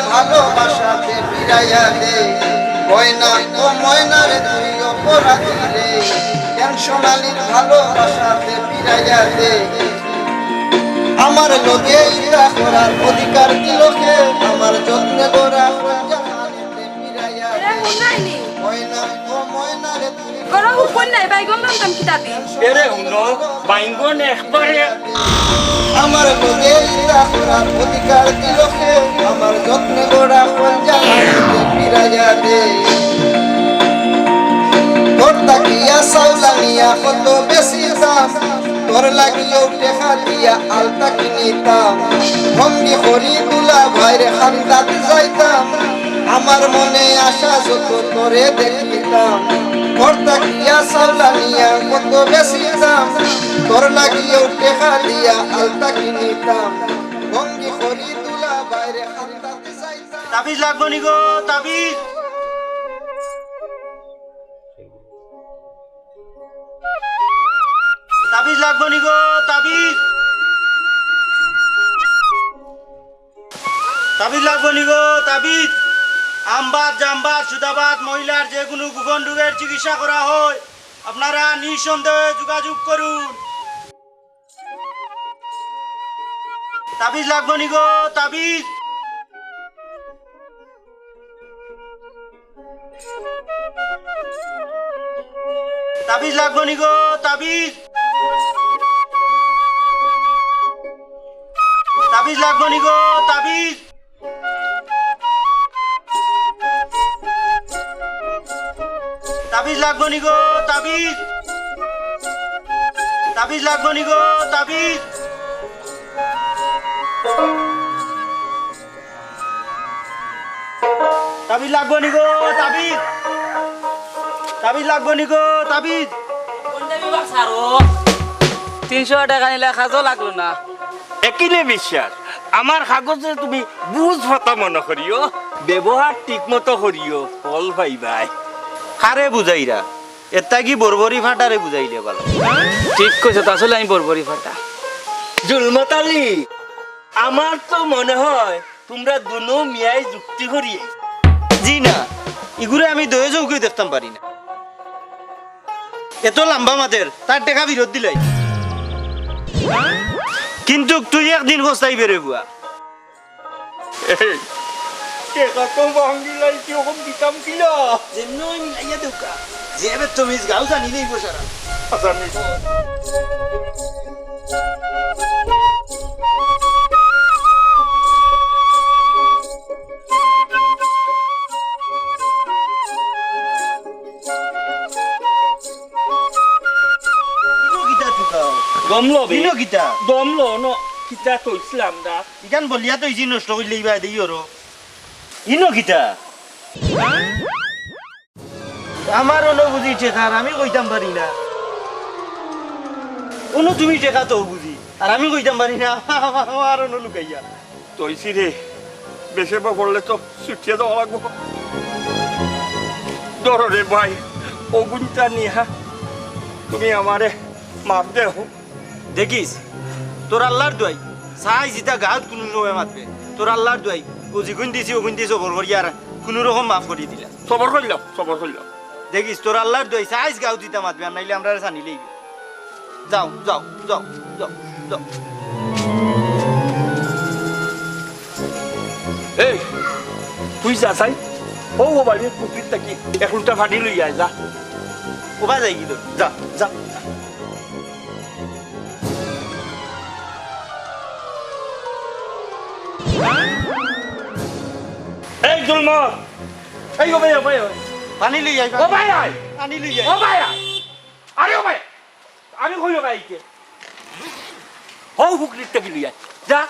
ভালোবাসাতে ফিরাইয়া দে ময়না ও ময়নার তুই অপরাধী রে টেনশনালির ভালোবাসাতে ফিরাইয়া দে আমার লগে ইরা করার অধিকার দিল কে আমার যত্নে গোরা জাহানেতে ফিরাইয়া দে ময়না ও ময়নার তুই গরো উপর নাই বাইগন রান্তাম কিতাবি এরে হুনো বাইঙ্গন একবারে আমার লগে ইরা করার অধিকার দিল কে আমার যত্নে গোরা জাহানেতে ফিরাইয়া দে তোর তাকিয়া সাউলানিয়া কত বেশি দাম তোর লাগিও টেকা দিয়া আলতা কিনিতাম ভঙ্গি করি দুলা ভাইরে খান্দাত যাইতাম আমার মনে আশা যত তোরে দেখিতাম তোর তাকিয়া সাউলানিয়া কত বেশি দাম তোর লাগিও টেকা দিয়া আলতা কিনিতাম ভঙ্গি করি দুলা ভাইরে খান্দাত যাইতাম তাবিজ লাগবো নি গো তাবিজ তাবিজ লাগবো নি গো তাবিজ তাবিজ লাগবো নি গো তাবিজ আমবাদ জামবাদ সুদাবাদ মহিলার যে কোনো গোপন রোগের চিকিৎসা করা হয় আপনারা নিঃসন্দেহে যোগাযোগ করুন তাবিজ লাগবো নি গো তাবিজ তাবিজ লাগবো নি গো তাবিজ তাবিজ লাগবো নি গো তাবিজ তাবিজ লাগবো নি গো তাবিজ তাবিজ লাগবো নি গো তাবিজ তাবিজ লাগবো নি গো তাবিজ তাবিজ লাগবো নি গো তাবিজ 300 টাকা নিলে কাজও লাগলো না একিলে বিশ্বাস আমার কাগজে তুমি বুঝ হতা মনে করিও ব্যবহার ঠিক মতো করিও ফল পাইবাই কারে বুঝাইরা এটা কি বরবরি ফাটারে বুঝাইলে ভালো ঠিক কইছো তো আসলে আমি বরবরি ফাটা জুলমতালি আমার তো মনে হয় তোমরা দুনো মিয়াই যুক্তি করিয়ে জি না ইগুরে আমি দয়ে চৌকি দেখতাম পারি না এত লম্বা মাদের তার টেকা বিরোধ দিলাই কিন্তু তুই একদিন বস্তাই বেরে বুয়া টেকা তো ভাঙ্গিলাই কি ওরকম দিতাম কিনা যেমন মিলাইয়া দেউকা যে এবার তুমি গাও জানি নেই বসারা আসামি দমলো দিন গীতা দমলো ন কিতা তো ইসলাম দা ইখান বলিয়া তো ইজি নষ্ট করলে ইবা দেই ওর ইনো গীতা আমার অনুভূতি টেকার আমি কইতাম পারি না অনু তুমি টেকা তো বুঝি আর আমি কইতাম পারি না আমার অনু লুকাইয়া তৈছি রে বেশি বা পড়লে তো ছুটিয়ে দেওয়া লাগবো ধরো রে ভাই অগুনটা নিহা তুমি আমারে মাপ দেহ দেখিস তোর আল্লাহর দোয়াই সাই জিতা গাত কোনো নয় মাতবে তোর আল্লাহর দোয়াই ও জিগুন দিছি ওগুন দিছি ওপর করি আর কোনো রকম মাফ করে দিলা সবর করলাম সবর করলাম দেখিস তোর আল্লাহর দোয়াই সাইজ গাও দিতা মাতবে আর নাইলে আমরা জানিলেই যাও যাও যাও যাও যাও এই তুই যা চাই ও বাড়ির পুকুরির থাকি এখনটা ফাটি লই আয় যা ওবা যাই কি তোর যা যা এই জুলম এই ও ভাই ও ভাই পানি লই আই ও ভাই আয় পানি লই আই ও ভাই আয় আরে ও ভাই আমি কইও ভাইকে ও পুকুরির থাকি লই আয় যা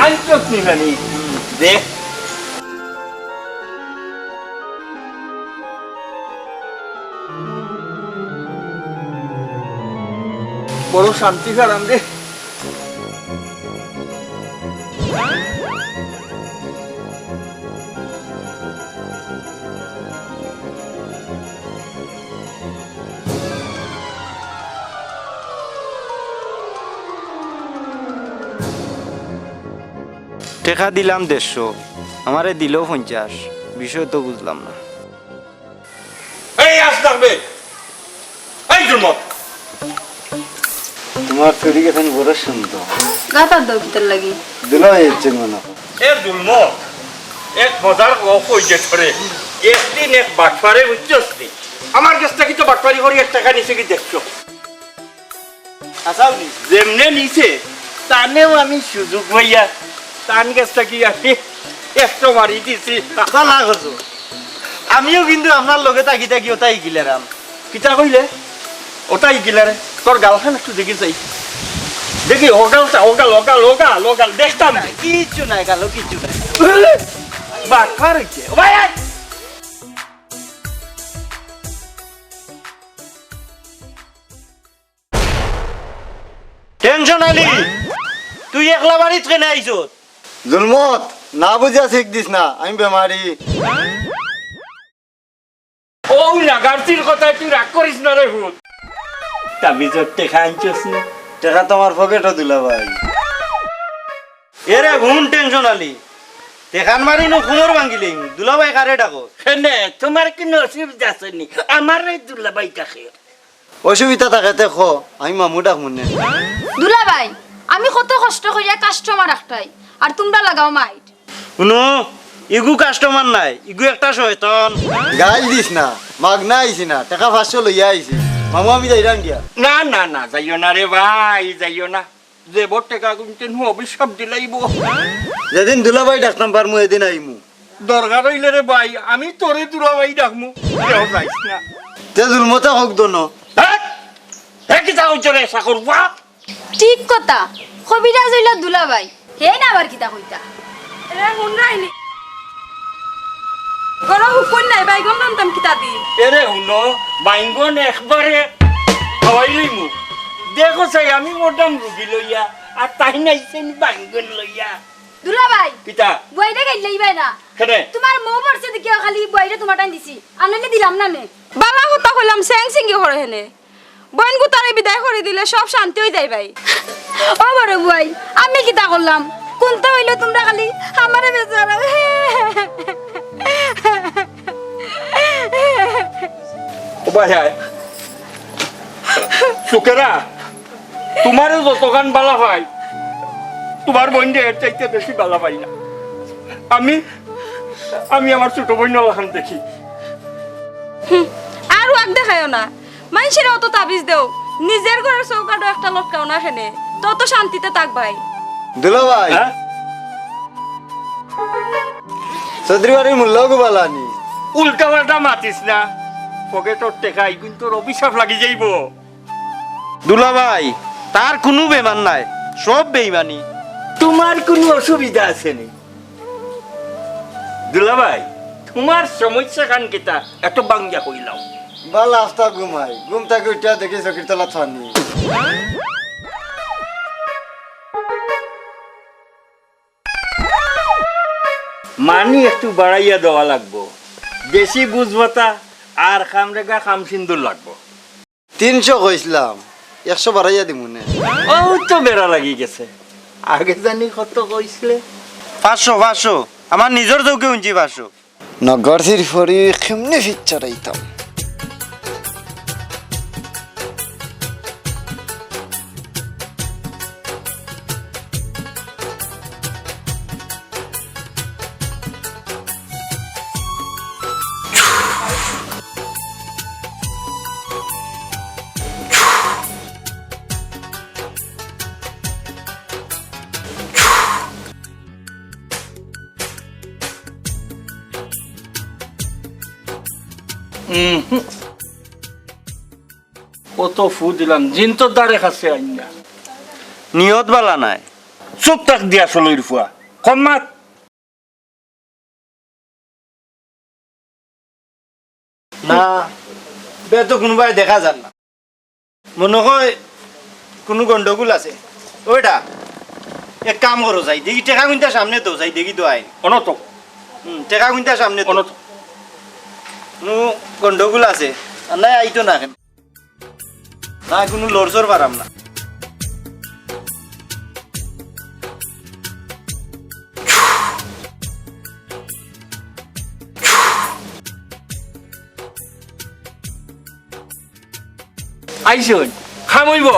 আইসস নি জানি দেখ বড় শান্তি কারাম রে টেকা দিলাম 150, আমারে দিল 50, বিষয় তো বুঝলাম না। এই আস থাকবে এই জুলমত তোমার চুরি গেছেন বড় সুন্দর গাতার দাও কিতার লাগি দিলো হয়েছে মনে এ জুলমত এক মজার গপ হইছে ধরে একদিন এক বাটপারে বুঝছস নি আমার কাছ থেকে তো বাটপারি করে 1 টাকা নিছে কি দেখছো আসাও নি যেমনে নিছে তানেও আমি সুযোগ হইয়া তান কাছ থেকে আমি একটু মারি দিছি ভালো করছো। আমিও কিন্তু আপনার লগে তাকি তাকি ওটাই গিলারাম। কিতা কইলে ওটাই গিলারে তোর গালখান একটু দেখি চাই দেখি ওগালটা ওগাল ওগাল ওগাল ওগাল দেখতাম কিচ্ছু নাই কালো কিচ্ছু নাই। বাটপার হইছে ও ভাই আয়। টেনশন আলি তুই একলা বাড়িত কেন আইছ? জুলমত না বুঝিয়া শিখ দিস না, আমি বেমারি। ও নাগারতির কথা তুই রাগ করিস না রে ভূত তাবিজর টেকা আনছস না টাকা তোমার পকেটও দিলা ভাই। এরে ঘুম টেনশন আলি দেখান মারি নো খুমর ভাঙ্গিলে দুলাভাই কারে ডাকো। কেনে তোমার কোনো অসুবিধা আছে নি আমার এই দুলাভাই কাছে অসুবিধা থাকে দেখো, আমি মামু ডাক মনে। দুলা ভাই আমি কত কষ্ট করিয়া কাস্টমার একটাই আর তোমরা লাগাও মাইট শুনো ইগু কাস্টমার নাই, ইগু একটা শয়তান। গাইল দিস না, মাগনা আইছি না, টাকা 500 লইয়া আইছি। মামু আমি যাইরাম গিয়া। না না না যাইও না রে ভাই যাইও না যে বড় টাকা গুনতেন অভিশাপ দিলাইব যেদিন দুলাভাই ডাকতাম পারমু এদিন আইমু। দরকার হইলে রে ভাই আমি তোরে দুলাভাই ডাকমু কেউ যাইস না তে জুলমতে হোক দোনো। কি তা হইছরে চাকর বা ঠিক কথা কবিরাজ হইলা দুলা ভাই হে না আবার কিতা কইতা এ হুন রাইনি গরো হুকুন নাই বাইগম নামতাম কিতা দি এরে হুনো বাইঙ্গন একবারে খাওয়াইলি মু দেখো চাই আমি মোটাম রুগী লইয়া আর তাই নাইছেন বাইঙ্গন লইয়া দুলা ভাই পিতা বইটা গাইলেই না কেনে তোমার মো পড়ছে দেখিয়া খালি বইটা তোমার টাইম দিছি আনলে দিলাম না নে বালা হতা কইলাম স্যাং সিঙ্গি করে হেনে বইন গুতারে বিদায় করে দিলে সব শান্তি হই যায় ভাই ও বড় ভাই আমি কিতা করলাম কোনটা হইলো তোমরা খালি আমারে বেচারা ও ভাই আয় সুকেরা তোমারও যত গান বালা হয় তোমার বোন যে এর চাইতে বেশি বালা পাই না আমি আমি আমার ছোট বোন লাখান দেখি আর ওয়াক দেখায়ও না মানুষের অত তাবিজ দেও নিজের ঘরের চৌকাটো একটা লটকাও না খেনে তত শান্তিতে থাক ভাই দুলাভাই হ্যাঁ চৌধুরী বাড়ির মূল্যও বালানি। উল্টা পাল্টা মাতিস না পকেটর টেকাই কিন্তু অভিশাপ লাগি যাইব দুলাভাই তার কোনো বেমান নাই, সব বেইমানি। তোমার কোনো অসুবিধা আছে নি দুলাভাই তোমার সমস্যা খান কেতা একটু বাংলা কইলাও বালা আস্তা ঘুমাই, ঘুম থেকে উঠিয়া দেখি চকির তলা ছানি। মানি একটু বাড়াইয়া দেওয়া লাগবো বেশি বুঝবতা আর খামরেগা খাম সিন্দুর লাগবো 300 কইছিলাম, 100 বাড়াইয়া দিমুনে। ও তো বেড়া লাগি গেছে আগে জানি কত কইছিলে 500 আমার নিজের চৌকে উঞ্চি 500। নগর সির ফরি কেমনে ফিচ্ছারাইতাম। কত ফু দিলাম জিন তো দাঁড়ে খাচ্ছে আইনা নিয়ত বালা নাই। চুপ থাক দিয়া চলইর ফুয়া সম্মাত না বে তো কোনোবাই দেখা যান না মনে হয় কোনো গন্ডগোল আছে ওইটা এক কাম করো যাই দেখি টেকা গুনটা সামনে তো যাই দেখি তো আইন অনত টেকা গুনটা সামনে তো অনত কোনো গন্ডগোল আছে আর নাই আইতো না কেন না কোনো লড়সর পারাম না আইসুন খামইব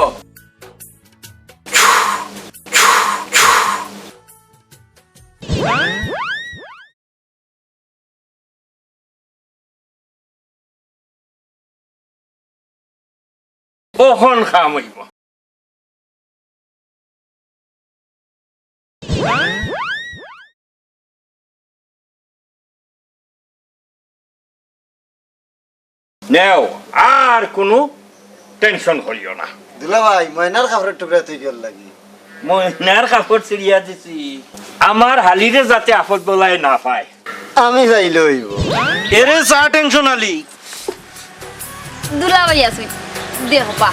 ওহন খামইব নেও আর কোনো টেনশন করিও না দুলা ভাই ময়নার কাপড়ের টুকরা তুই গেল লাগি ময়নার কাপড় ছিড়িয়া দিছি আমার হালিরে যাতে আপদ বলাই না পায় আমি যাইলে হইব এরে চা টেনশন আলি দুলাবাই আছে দেহ পা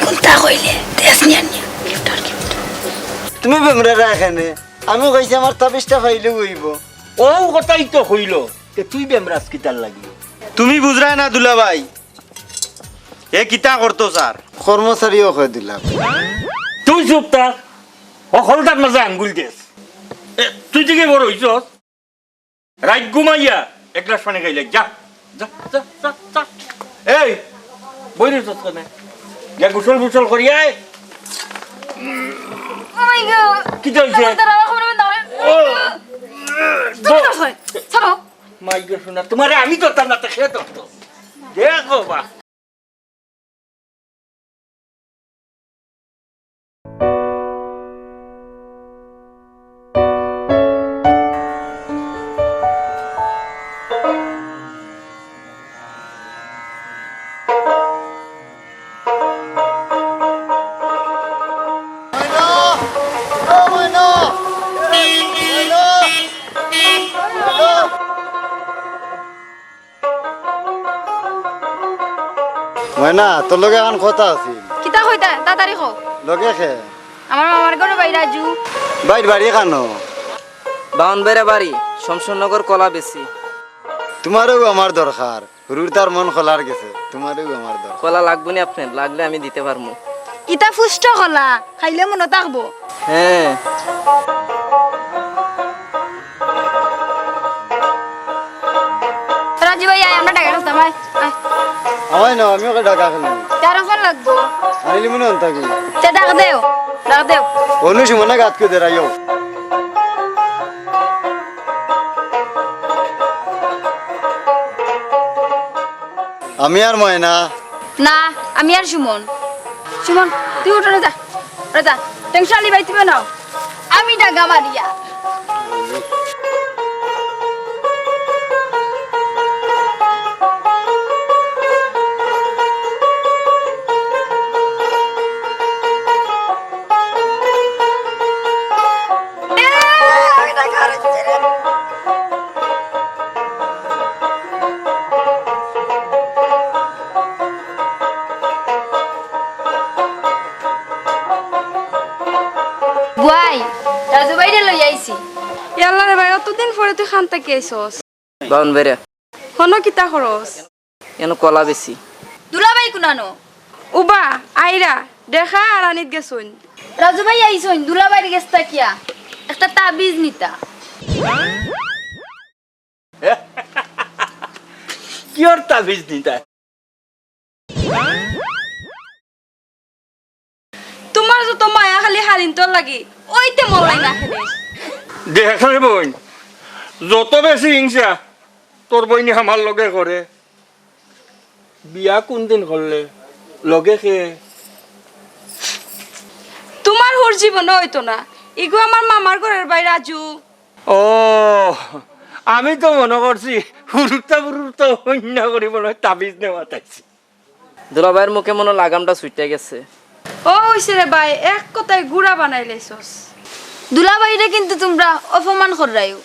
কোনটা কইলে দেশ নিয়া নিয়া তুমি বেমরা রাখেনে আমি কইছি আমার তাবিজটা পাইলে হইব ও কথাই তো হইল তে তুই বেমরাজ কিতার লাগি তুমি বুঝরাই না দুলা ভাই এ কিতা করতো স্যার কর্মচারীও কই দিলাম তুই চুপ থাক অকলটার মাঝে আঙ্গুল দেশ তুই থেকে বড় হইছস রাত ঘুমাইয়া এক গ্লাস পানি খাইলে যা যা যা যা যা এই বই রেছস কেনে যা গোসল গোসল করিয়ায় ও মাই গড কি হইছে তারা খবর দাও ও ছাড়ো মাই গো শোনা তোমারে আমি তো তার নাতে খেয়ে তো দেখো বা ময়না তোর লগে এখন কথা আছে কিতা কইতা তাড়াতাড়ি কও লগে খে আমার মামার ঘরে বাইরে আজু বাইর বাড়ি খানো বাউনবেড়া বাড়ি শমশনগর কলা বেশি তোমারও আমার দরকার রুর তার মন খোলার গেছে তোমারও আমার দরকার কলা লাগবে না আপনার লাগলে আমি দিতে পারবো ইতা ফুষ্ট কলা খাইলে মনে থাকবো হ্যাঁ রাজু ভাই আয় আমরা টাকা রাখতাম আয় আয় আমায় না আমি ওকে ডাকা ফেলি তেরো ফোন লাগবো আইলি মনে হন থাকি তে ডাক দেও ডাক দেও অনুষ মনে গাত কে দেরাইও আমি আর ময়না না আমি আর সুমন সুমন তুই উঠো যা যা টেনশন আলি ভাই তুমি নাও আমি ডাকা মারিয়া বুয়াই রাজু ভাইরে লই আইছি ইয়াল্লা রে ভাই অতদিন পরে তুই খান থেকে আইসস বাউনবেড়া হনো কিতা খরচ এন কলা বেশি দুলাভাই কুনানো উবা আইরা দেখা আর আনিত গেছুন রাজু ভাই আইছইন দুলাভাইর গেছতা কিয়া একটা তাবিজ নিতা কি ওর তাবিজ নিতা তোমার যত মায়া খালি হালিন তোর লাগি ওইতে মলাই না খেলে দেখ রে বোন যত বেশি হিংসা তোর বইনি আমার লগে করে বিয়া কোন দিন করলে লগে খেয়ে তোমার হুর জীবন হইতো না ইগো আমার মামার ঘরের ভাই রাজু ও আমি তো মনে করছি হুরুতা হুরুতা অন্য করিব না তাবিজ নেওয়া তাইছি দুলাভাইয়ের মুখে মনে লাগামটা ছুটে গেছে ও হইছে রে ভাই এক কথায় গুড়া বানাই লাইছস দুলাভাইরে কিন্তু তোমরা অপমান করাইও।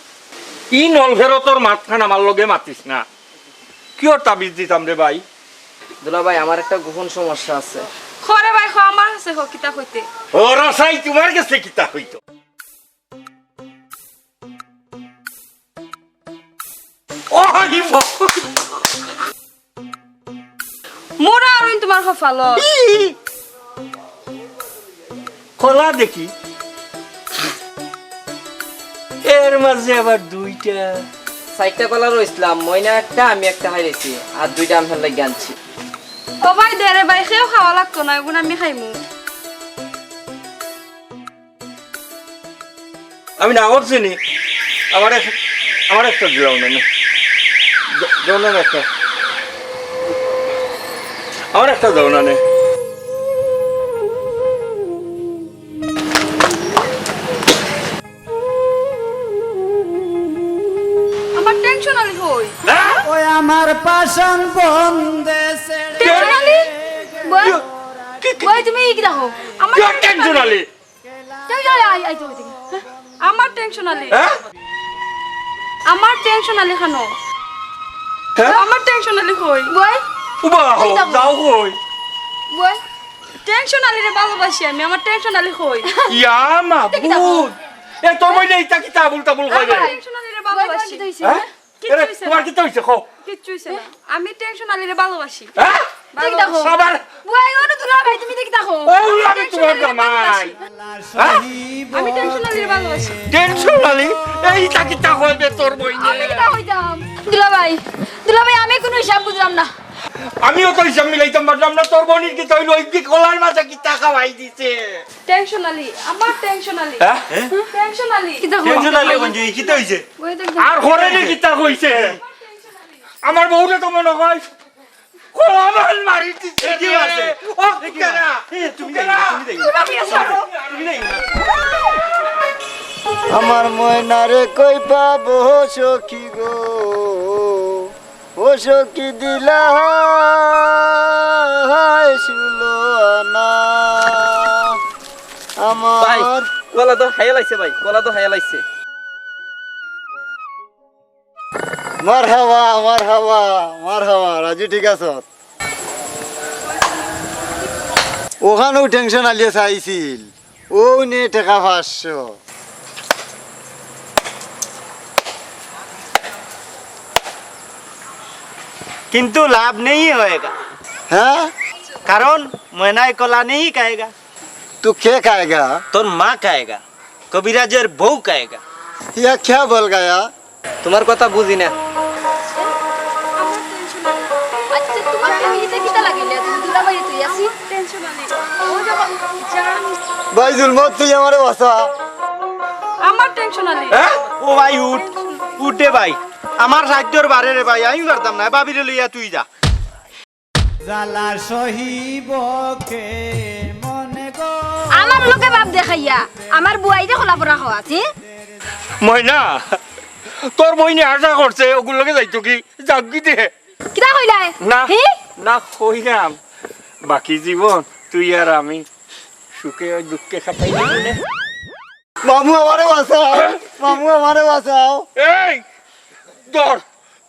ই নলফেরো তোর মাঝখান আমার লগে মাতিস না। কিয় তাবিজ দিতাম রে ভাই? দুলাভাই আমার একটা গোপন সমস্যা আছে। খরে ভাই খ আমার আছে হ কিতা কইতে। ও রসাই তোমার কাছে কিতা হইতো? ও হিম মোরা আর তোমার কপাল কলা দেখি, এর মাঝে আবার দুইটা। 4টা কলা রইছিলাম, ময়না একটা আমি একটা হাইরেছি আর 2টা আমি লাগি আনছি। ও ভাই দেরে ভাই খেয়েও খাওয়া লাগতো না, এগুলো আমি খাইমু। আমি না করছি নি, আমার একটা দিলাম না, দাও না একটা, আমার একটা দাও না। আমার টেনশন আলি হই। ওই আমার পাশান বন্দে টেনশন আলি বই বই তুমি কি দেখো আমার টেনশন আলি, আই তো আমার টেনশন আলি, হ্যাঁ আমার টেনশন আলি খানো, আমার টেনশন আলি হই। বই উবা হো যাও কই বই টেনশন আলি রে ভালোবাসি আমি, আমার টেনশন আলি হই। ইয়া মাবুদ, এ তোর বই নেই তা কি তাবুল তাবুল কই রে? টেনশন আলি রে ভালোবাসি। হ্যাঁ এরে তোমার কি হইছে কও? কিচ্ছু হইছে না, আমি টেনশন আলি রে ভালোবাসি। হ্যাঁ দেখো সবার বই ওরে দুলাভাই তুমি দেখি দেখো। ও আমি তোমার জামাই, হ্যাঁ আমি টেনশন আলি রে ভালোবাসি। টেনশন আলি এই তা কি তা হইবে তোর বই আমি কি তা হইতাম? দুলাভাই দুলাভাই আমি কোনো হিসাব বুঝলাম না। আমিও তো হিসাব মিলাইতাম পারলাম না। তোর বনির কি তৈল ওই কি কলার মাঝে কি টাকা ভাই দিছে? টেনশন আলি, আমার টেনশন আলি, হ্যাঁ টেনশন আলি। কি দেখো টেনশন আলে বন্ধু কি হইছে? বই দেখ আর ঘরে নি কি তা হইছে? আমার বউরে তো মনে হয় কলামাল মারি দিছে। কি আছে? ও কেনা তুমি কেনা তুমি নাই আমার ময়নারে কই পাবো সখী গো, ও সখী দিলা শুলো না ভাই আমার। কলা তো হাইয়া লাইছে ভাই, কলা তো হাইয়া লাইছে। মারহাবা মারহাবা মারহাবা রাজু, ঠিক আছে? ওখানেও টেনশন আলিয়ে চাইছিল, ও নে টাকা 500। কিন্তু লাভ नहीं होएगा, হ্যাঁ कारण मैना कला नहीं खाएगा, तू क्या खाएगा? তোর মা খাएगा, কবিরাজের বউ খাएगा। या क्या बोल गया? তোমার কথা বুঝি না। আচ্ছা তোমার ফ্যামিলিতে কিটা লাগিলে তুমি দুলাভাই তুই আসি টেনশন আলি। ও যখন জান भाई जुल्मत তুই আমারে বাঁচা। আমার টেনশন আলি। ও ভাই উঠ উঠে ভাই, আমার সাহায্যর বারে রে ভাই, আমি পারতাম না, বাবিরে লইয়া তুই যা। আমার লোকে বাপ দেখাইয়া আমার বুয়াইরে খোলা পড়া খাওয়াছি। ময়না তোর বইনে আশা করছে ওগুলোকে যাইতো কি জাগি দে কিটা কইলাই? না হি? না কইরাম বাকি জীবন তুই আর আমি সুখে ওই দুঃখে খাটাই না। মামু আমারে বাঁচাও, মামু আমারে বাঁচাও। এই দর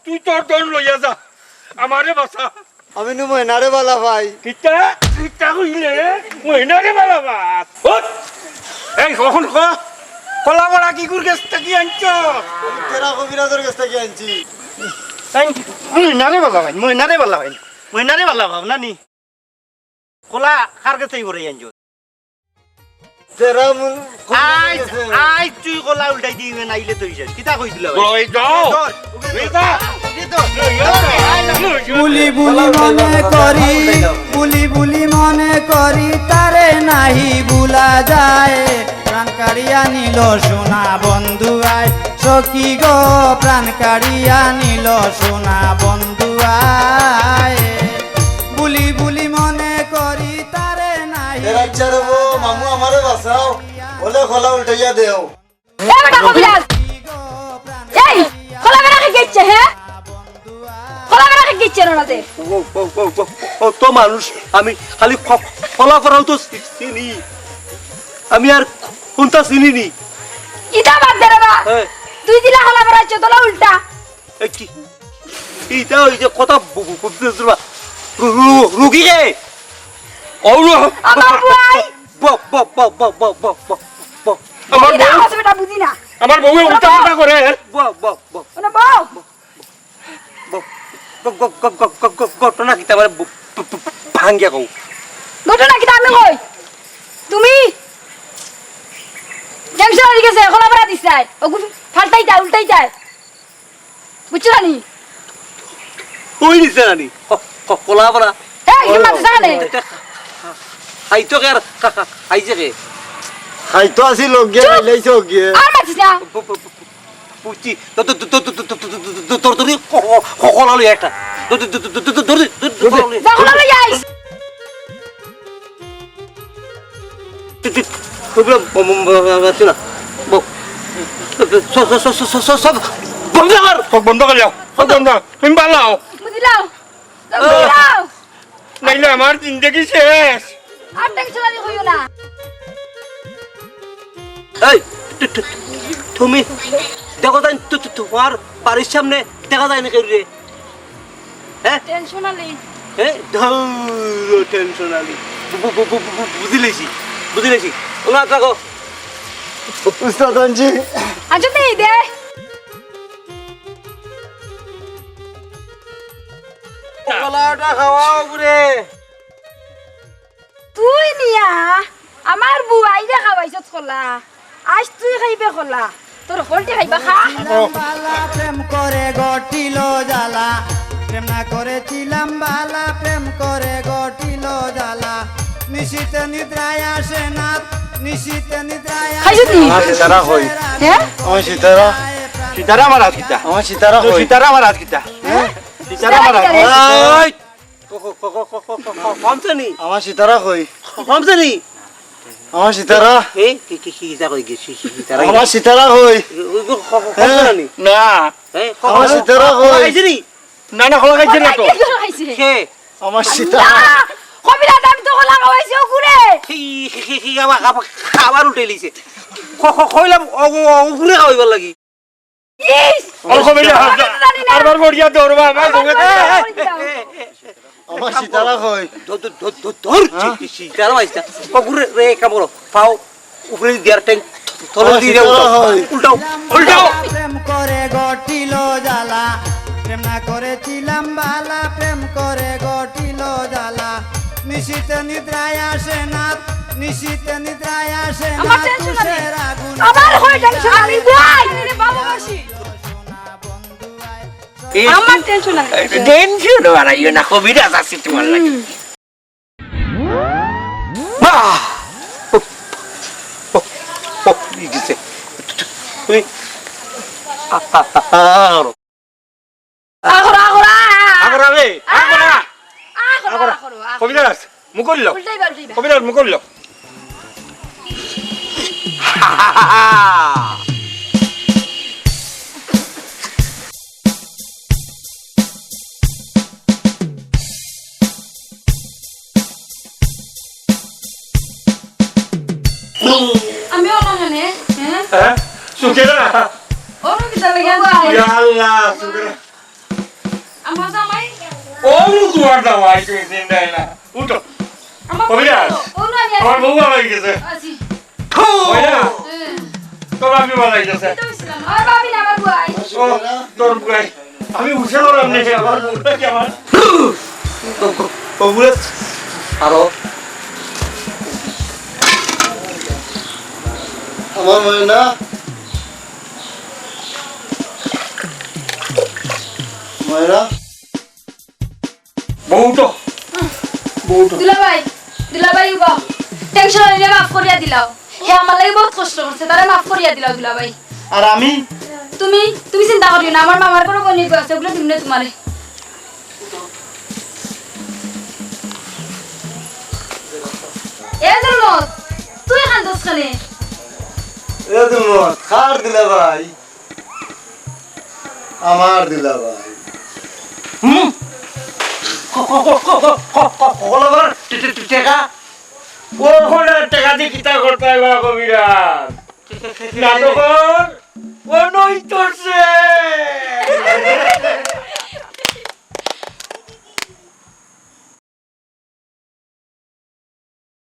তুই তোর দর লইয়া যা, আমারে বাসা। আমি নু ময়নারে বালা ভাই। কিতা কিতা কইলে মহিনারে বালা বাস। এই কখন কলা বড়া কি গুর গেছ কি আনছ? তেরা কবিরাজের কাছ থেকে আনছি। মইনারে বালা ভাই, মইনারে বালা ভাই, মইনারে বালা ভাব না নি কোলা কার কাছে করে আনছো? তেরা মুন আই আই তুই কোলা উল্টাই দিবে নাইলে তুই শেষ কিতা কই দিলা ভাই? লই যাও বুলি বুলি মনে করি, বুলি বুলি মনে করি, তারে নাহি ভুলা যায়। প্রাণ কাড়িয়া নিল সোনা বন্ধু আয়, সখী গো প্রাণ কাড়িয়া নিল সোনা বন্ধু আয়। বুলি বুলি মনে করি, তারে নাহি তেরা চারবো মামু আমারে বাঁচাও, বলে খোলা উল্টাইয়া দেও। এ বেটা কবিরাজ এই খোলা বেটা কে গেছে হ্যাঁ? খোলা বেটা কে গেছে রাতে? ও তো মানুষ, আমি খালি ফলা করাও তো চিনি, আমি আর কোনটা চিনি নি। ইটা বাদ দে রে বা এই, তুই দিলা হলা বড় তোলা উল্টা এই কি এইটা ওই যে কথা রুগী রে ওলো আমার বুয়াই আমার ইটা বউ হসপিটাল বুঝি না আমার বউ উল্টা উল্টা করে ওনা বউ ঘটনা কি তারপরে ভাঙ্গিয়া কও ঘটনা কি আমি কই তুমি টেনশন হয়ে গেছে হলা বড় দিছাই ওগুন ফালতাই উল্টাই বুঝছ না নি ওই দিছে নানি কলা বলা এই হিম্মত জানে খাইতো কে আর খাইছে কে খাইতো আসি লোক গিয়ে লাইছে গিয়ে আর মাছিস না পুচি তোর তোর কলা লই একটা যখন লই আইস বন্ধ করে যাও বন্ধ তুমি পালাও বুঝিলাও বুঝিলাও নাইলে আমার জিন্দগি শেষ আর টেনশন আলি কইও না এই তুমি দেখো তাই তোমার বাড়ির সামনে দেখা যায় না কেউ রে হ্যাঁ টেনশন আলি হ্যাঁ টেনশন আলি বুঝিলেছি ওনা থাকো উস্তাদ আনছি আচ্ছা নেই দে কলাটা খাওয়াও রে তুই নিয়া আমার বুয়াই রে খাওয়াইছত কলা আজ তুই খাইবে কলা তোর হলটি খাইবা খা বালা প্রেম করে গটিল জ্বালা প্রেম না করেছিলাম বালা প্রেম করে গটিল জ্বালা নিশীতে নিদ্রায় আসে না নিশীতে নিদ্রায় খাইছো তুই আমার সীতারা কই হ্যাঁ আমার সীতারা সীতারা আমার হাত কিতা আমার সীতারা কই সীতারা আমার হাত কিতা সীতারা আমার হাত ওই কমছনি আমার সীতারা কই কমছনি আমার সীতারা এই কি কিতা কই গেছি সীতারা আমার সীতারা কই কমছনি না এই আমার সীতারা কই খাইছিনি না না খোলা খাইছে না তো খাইছে কে আমার সীতারা কবিরা দাম তো কলা খাওয়াইছে ওগুরে খাবার উঠে লিছে কইলাম ওগুরে খাওয়াইবার লাগি ইস অল্প বেলা আরবার বড়িয়া দৌড়বা আমার বউকে আমার সীতারা কই ধর সীতারা আইসা ওগুরে রে কামড় পাও উপরে দিয়ার ট্যাঙ্ক তলে দিয়ে উল্টাও উল্টাও প্রেম করে গটিল জ্বালা প্রেম না করেছিলাম বালা প্রেম করে গটিল জ্বালা নিশীতে নিদ্রায় আসে না নিশীতে নিদ্রায় আসে না আমার টেনশন আলি তুষের আগুন আমার হয় টেনশন আলি ভাই রে বাবা বসি আমার টেনশন আলি টেনশন বাড়াইও না কবিরাজ আছে তোমার লাগে আগরা আগরা আগরা রে আগরা আগরা কবিরাজ মুকল্ল উল্টাই বাল্টাই কবিরাজ মুকল্ল আমি ওখানে হ্যাঁ হ্যাঁ সুকেরা ওর কি তালে গেল ইয়া আল্লাহ সুকেরা আমার জামাই ও দুয়ার দাওয়াই তুমি জিন্দাই না উঠো আমার কবিরাজ ওর আমি আমার বউ ভালো গেছে আছি ওইনা তোর আমি ভালো গেছে আর ভাবি না আমার বুয়াই ও তোর বুয়াই আমি উঠে গেলাম না আমার বউটা কি আমার ওগুরে আরো আমার ময়না ময়না বউটো দুলাভাই উবা টেনশন নিলে মাফ করিয়া দিলাও হে আমার লাগি বহুত কষ্ট করছে তারে মাফ করিয়া দিলাও দুলাভাই আর আমি তুমি চিন্তা করিও না আমার মামার কোনো বনি আছে ওগুলো তুমি না তোমারে এ জন্মত তুই খান্দস খানে এ তুমি খার দিলা ভাই আমার দিলা ভাই টেকা ও কোন টাকা দিয়ে কিতা করতে হয় কবিরাজ নাটকর অনৈতছে